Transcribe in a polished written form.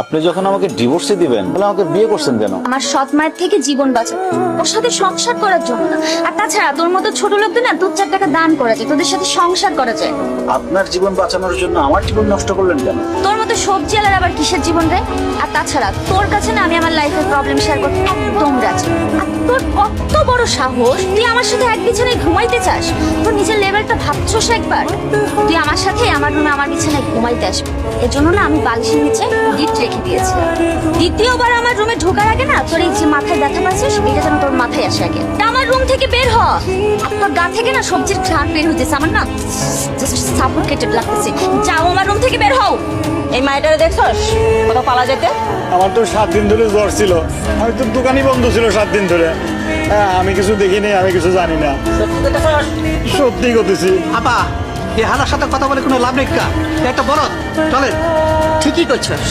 আপনি যখন আমাকে ডিভোর্সে দিবেন তাহলে আমাকে বিয়ে করছেন কেন? আমার সৎ মায়ের থেকে জীবন বাঁচাতে, ওর সাথে সংসার করার জন্য না। আর তাছাড়া তোর মতো ছোট লোকদের না 2-4 টাকা দান করা যায়, তোদের সাথে সংসার করা যায়। আপনার জীবন বাঁচানোর জন্য আমার জীবন নষ্ট করলেন কেন? তোর মতো সবজি আলার আবার কিসের জীবন রে? আর তাছাড়া তোর কাছে না আমি আমার লাইফের প্রবলেম শেয়ার করতে একদম রাজি। আর তোর কত বড় সাহস, তুই আমার সাথে এক বিছানায় ঘুমাইতে চাস? তোর নিজের লেভেলটা ভাবছোস একবার? তুই আমার সাথে আমার রুমে আমার বিছানায় ঘুমাইতে আসবি, এর জন্য না আমি বালিশের নিচে গিট রেখে দিয়েছিলাম। দ্বিতীয়বার আমার রুমে ঢোকার আগে না তোর এই যে মাথায় ব্যথা পাচ্ছিস, এটা যেন তোর মাথায় আসে আগে। আমার রুম থেকে বের হ, আর তোর গা থেকে না সবজির ঘ্রাণ বের হইতেছে, আমার না জাস্ট সাফোকেটেড লাগতেছে। যাও আমার রুম থেকে বের হও। এই মাইটারে দেখছস কোথাও পালা যেতে? আমার তো 7 দিন ধরে জ্বর ছিল, আমি তো দোকানই বন্ধ ছিল 7 দিন ধরে। হ্যাঁ, আমি কিছু দেখিনি, আমি কিছু জানি না, সত্যি দেখছস? সত্যি করতেছি। আপা, এই হালার সাথে কথা বলে কোনো লাভ নেই কা, একটা বলদ চলেন। ঠিকই করছস।